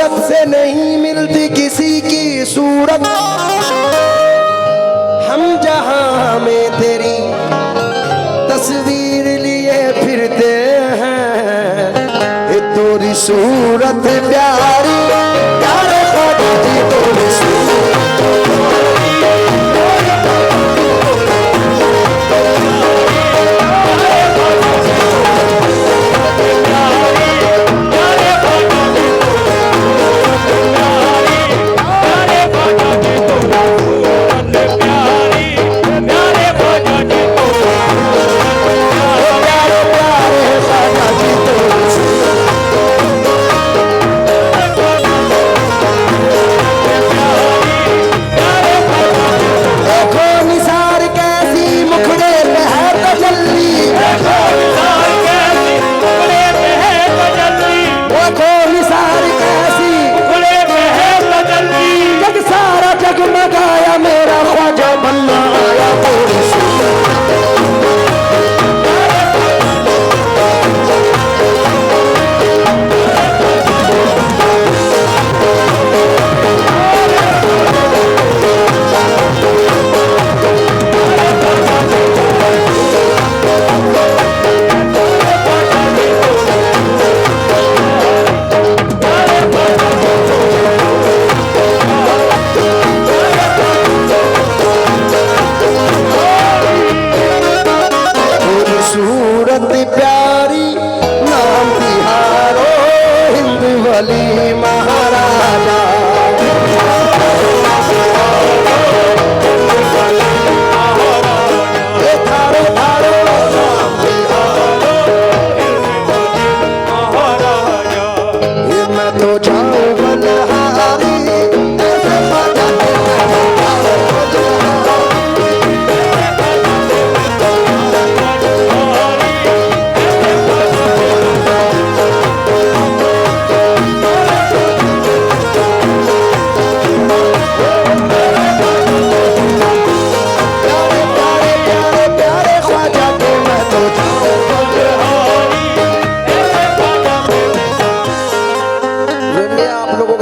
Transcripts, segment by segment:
सूरत से नहीं मिलती किसी की सूरत, हम जहां में तेरी तस्वीर लिए फिरते हैं। ये तोरी सूरत प्यारी प्यारे ख्वाजा जी, तोरी सूरत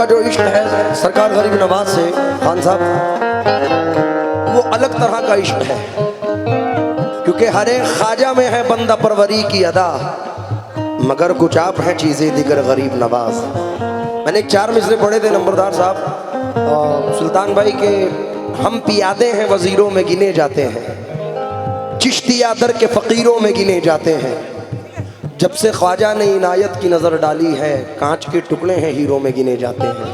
जो इश्क है सरकार गरीब नवाज से खान साहब, वो अलग तरह का इश्क है, क्योंकि हर एक ख्वाजा में है बंदा परवरी की अदा, मगर कुछ आप हैं चीज़ें दिगर गरीब नवाज। मैंने एक 4 मिसरे पढ़े थे नंबरदार साहब सुल्तान भाई के, हम पियादे हैं वजीरों में गिने जाते हैं, चिश्तिया दर के फ़कीरों में गिने जाते हैं, जब से ख्वाजा ने इनायत की नजर डाली है, कांच के टुकड़े हैं हीरो में गिने जाते हैं।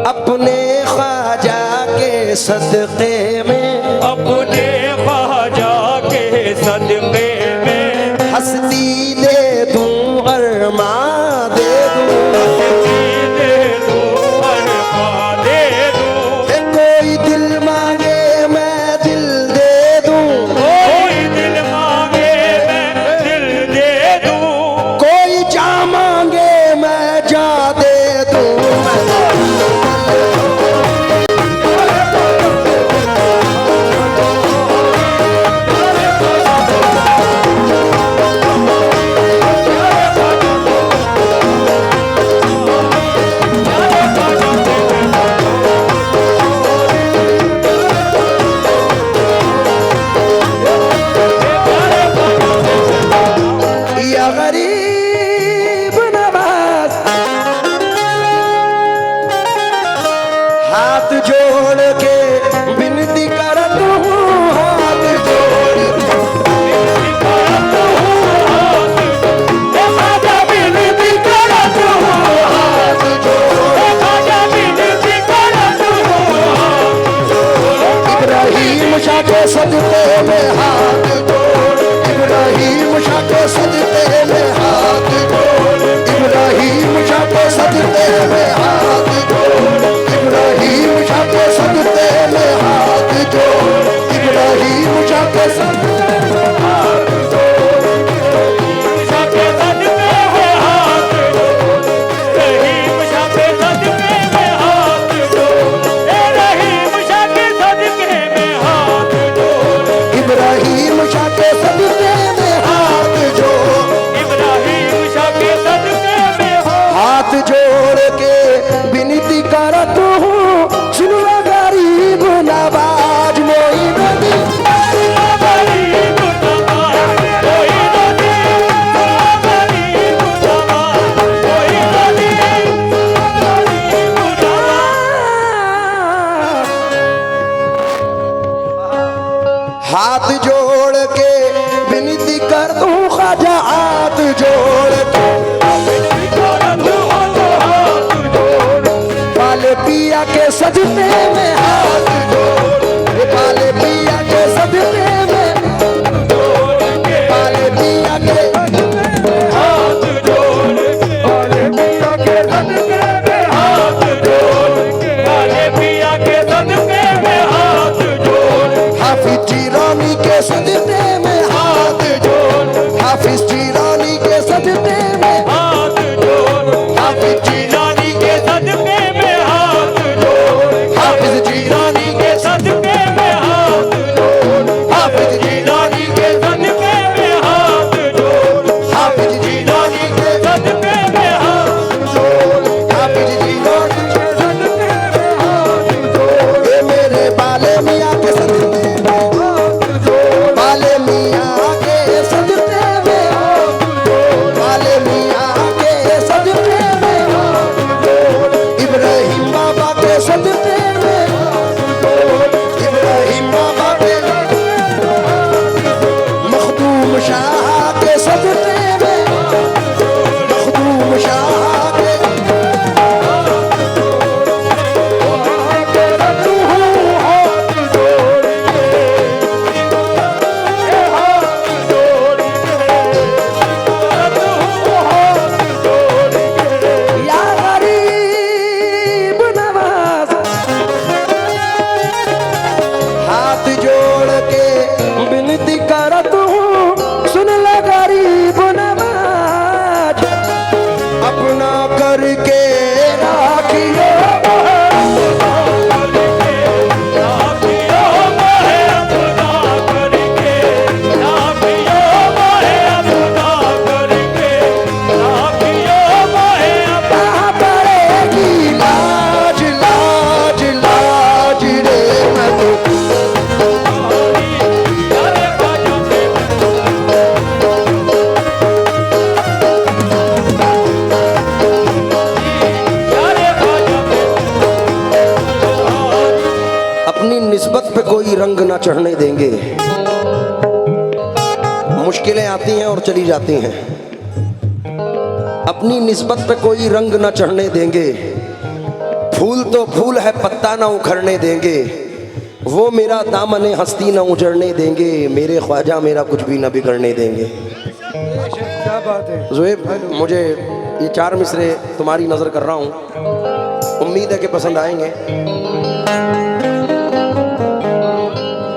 अपने ख्वाजा के सदक़े में, अपने ख्वाजा के सदक़े में हस्ती दे दूं अरमा दे दूं, दे दूं अरमा दे दूं, कोई दिल मांगे मैं दिल दे दूं, कोई दिल मांगे मैं जा दे दूं। या गरीब नवाज हाथ जोड़ के विनती करत हूँ, हाथ जोड़ ख्वाजा विनती करत हूँ, हाथ जोड़ ख्वाजा विनती करत हूँ, इब्राहिम शाह के सदक़े में हाथ जोड़, इब्राहिम शाह के सदक़े में हाथ जोड़, इब्राहिम शाह के सदक़े में हाथ जोड़, इब्राहिम शाह के सदक़े में हाथ जोड़, इब्राहिम शाह के सदक़े में हाथ जोड़, इब्राहिम शाह के सदक़े में हाथ जोड़, इब्राहिम शाह के सदक़े में हाथ जोड़, इब्राहिम शाह के सदक़े में हाथ जोड़, इब्राहिम कोई रंग ना चढ़ने देंगे। मुश्किलें आती हैं और चली जाती हैं, अपनी निस्बत पे कोई रंग ना चढ़ने देंगे। फूल तो फूल है, पत्ता ना उखड़ने देंगे। वो मेरा दामने हस्ती ना उजड़ने देंगे। मेरे ख्वाजा मेरा कुछ भी ना बिगड़ने देंगे। क्या बात है ज़ुएब, मुझे ये 4 मिसरे तुम्हारी नज़र कर रहा हूँ, उम्मीद है कि पसंद आएंगे।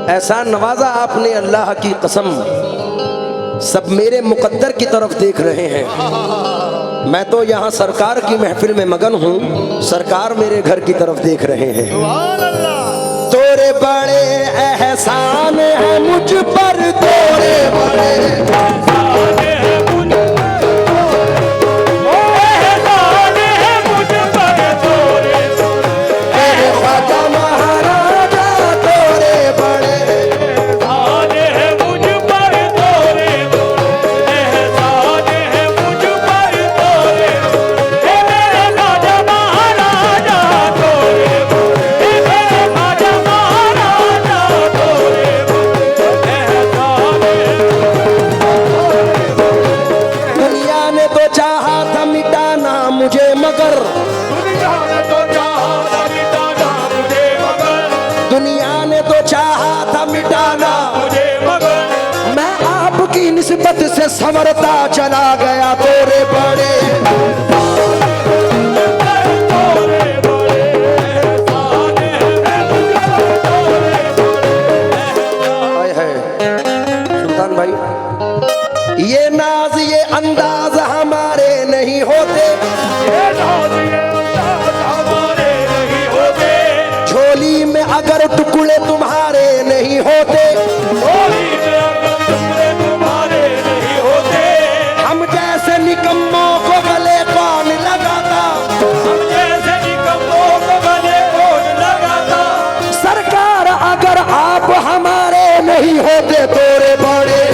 ऐसा नवाजा आपने अल्लाह की कसम, सब मेरे मुकद्दर की तरफ देख रहे हैं। मैं तो यहाँ सरकार की महफिल में मगन हूँ, सरकार मेरे घर की तरफ देख रहे हैं। तोरे बड़े एहसान है मुझ पर, तोरे बड़े एहसान है मुझ पर, तोरे बड़े ख्वाजा महाराजा, तोरे बड़े एहसान है मुझ पर, तोरे एहसान है मुझ पर, तोरे मेरे ख्वाजा महाराजा, तोरे मेरे ख्वाजा महाराजा, तोरे दुनिया ने तो चाहा था मिटाना मुझे मगर, दुनिया ने तो चाहा था मिटाना मुझे मगर, दुनिया ने तो चाहा था मिटाना मुझे मगर, मैं आपकी निस्बत से संवरता चला गया। तोरे बड़े हाय हाय सुल्तान भाई, ये नाज ये अंदाज हमारे नहीं होते, ये नाज ये अंदाज हमारे नहीं होते, झोली में अगर टुकड़े तुम्हारे नहीं होते, झोली में अगर टुकड़े तुम्हारे नहीं होते, हम जैसे निकम्मों को गले कौन लगाता, हम जैसे निकम्मों को गले कौन लगाता। सरकार अगर आप हमारे नहीं होते, तोरे बड़े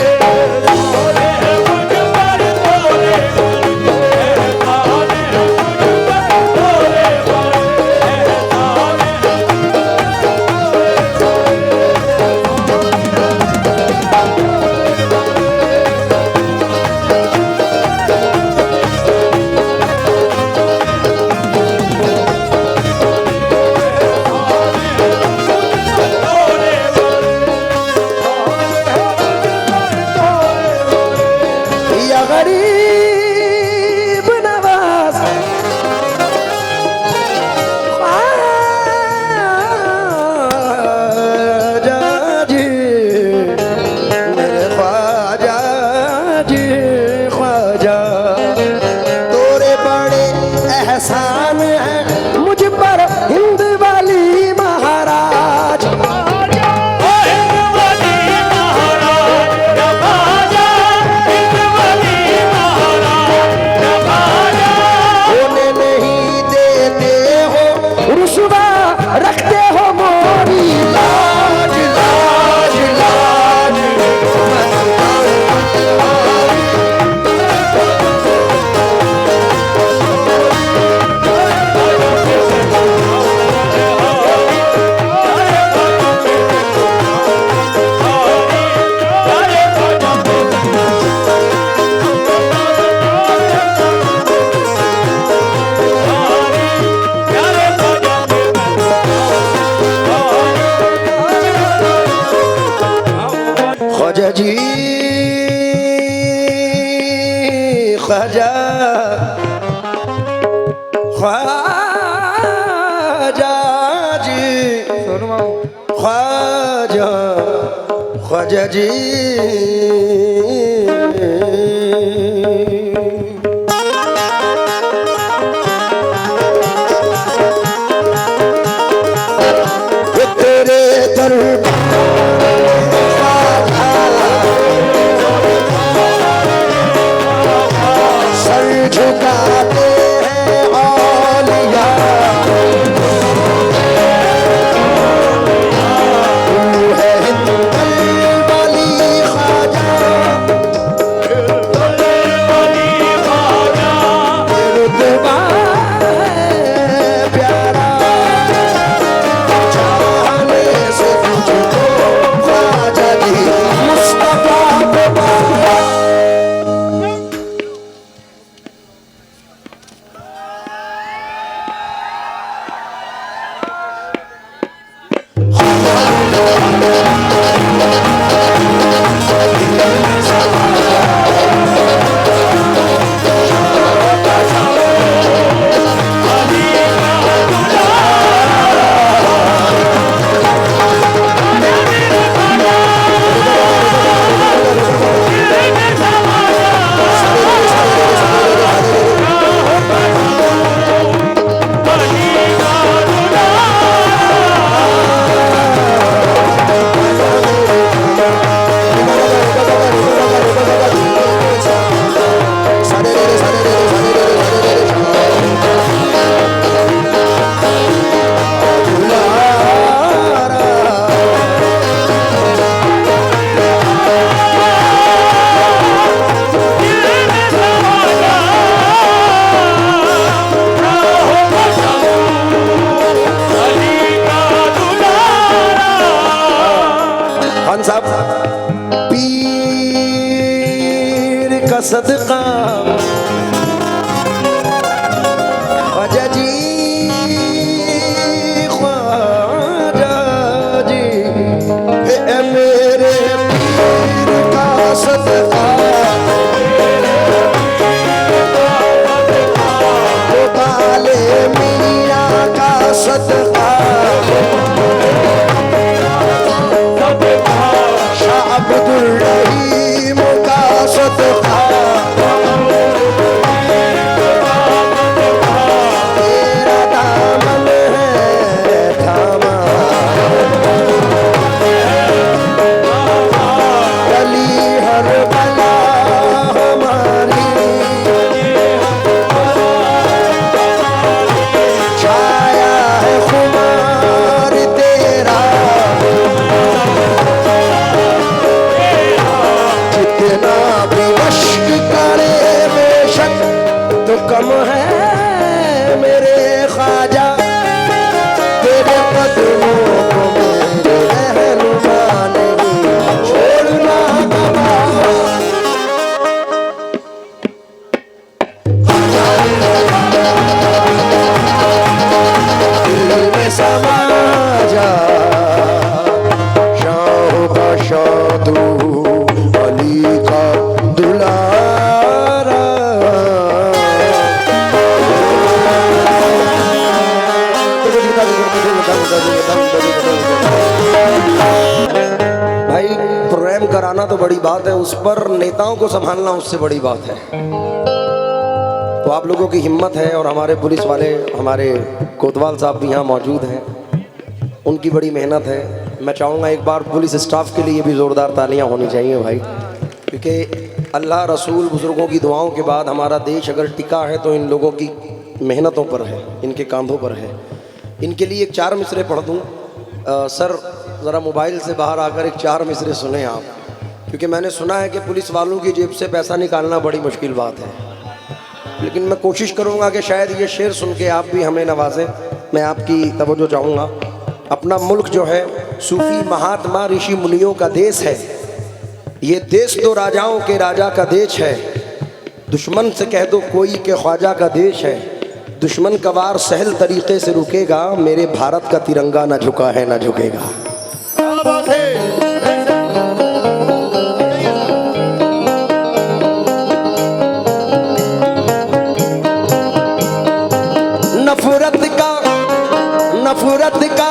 गरीब नवाज ख्वाजा जी, मेरे ख्वाजा जी, ख्वाजा तोरे बड़े एहसान हैं मुझ पर, हिंद वाली महाराज, रखते हो मोरी लाज, लाज, लाज। ख्वाजा जी, ख्वाजा ख्वाजा जी, ख्वाजा ख्वाजा जी, तेरे दरबार सर झुकाते हैं औलिया, तू है हिंद वाली ख्वाजा, रुतबा है प्यारा, चाहने से तुझको सदका ख्वाजा जी, ख्वाजा जी, ए मेरे पीर का सदका, वो बाले मियाँ का सदका, शाह अब्दुल रहीम का सदका, तेरा दामन है थामा, गली हर बला हमारी, छाया है खुमार तेरा, जितना भी मश्क करे बेशक तो कम है मेरे ख्वाजा, तेरे कदमों को मेरे रहनुमा नहीं छोड़ना कबा। दिल में समा जा शाह का शाह तू, अली का दुलारा, भाई प्रोग्राम कराना तो बड़ी बात है, उस पर नेताओं को संभालना उससे बड़ी बात है। तो आप लोगों की हिम्मत है और हमारे पुलिस वाले, हमारे कोतवाल साहब भी यहाँ मौजूद हैं, उनकी बड़ी मेहनत है। मैं चाहूँगा एक बार पुलिस स्टाफ के लिए भी ज़ोरदार तालियां होनी चाहिए भाई, क्योंकि अल्लाह रसूल बुज़ुर्गों की दुआओं के बाद हमारा देश अगर टिका है तो इन लोगों की मेहनतों पर है, इनके कांधों पर है। इनके लिए एक 4 मिसरे पढ़ दूँ। सर ज़रा मोबाइल से बाहर आकर एक 4 मिसरे सुने आप, क्योंकि मैंने सुना है कि पुलिस वालों की जेब से पैसा निकालना बड़ी मुश्किल बात है, लेकिन मैं कोशिश करूँगा कि शायद ये शेर सुन के आप भी हमें नवाजें। मैं आपकी तवज्जो चाहूँगा। अपना मुल्क जो है सूफी महात्मा ऋषि मुनियों का देश है, ये देश तो राजाओं के राजा का देश है, दुश्मन से कह दो कोई के ख्वाजा का देश है, दुश्मन का वार सहल तरीके से रुकेगा, मेरे भारत का तिरंगा ना झुका है ना झुकेगा। नफरत का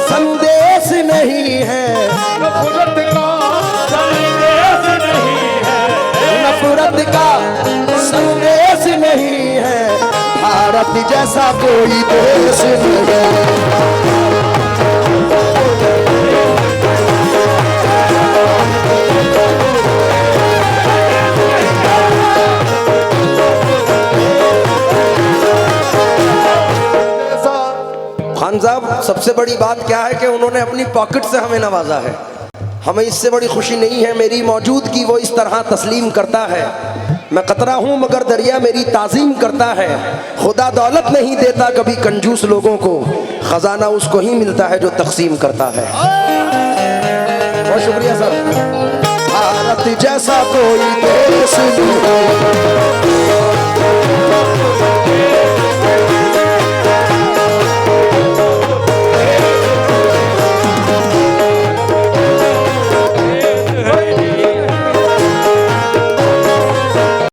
संदेश नहीं है, नफरत का संदेश नहीं है, नफरत का संदेश नहीं है, भारत जैसा कोई देश नहीं है। खान साहब, सबसे बड़ी बात क्या है कि उन्होंने अपनी पॉकेट से हमें नवाजा है, हमें इससे बड़ी खुशी नहीं है। मेरी मौजूदगी वो इस तरह तस्लीम करता है, मैं कतरा हूँ मगर दरिया मेरी ताज़ीम करता है। खुदा दौलत नहीं देता कभी कंजूस लोगों को, खजाना उसको ही मिलता है जो तकसीम करता है। बहुत शुक्रिया सर। भारत जैसा कोई देश नहीं।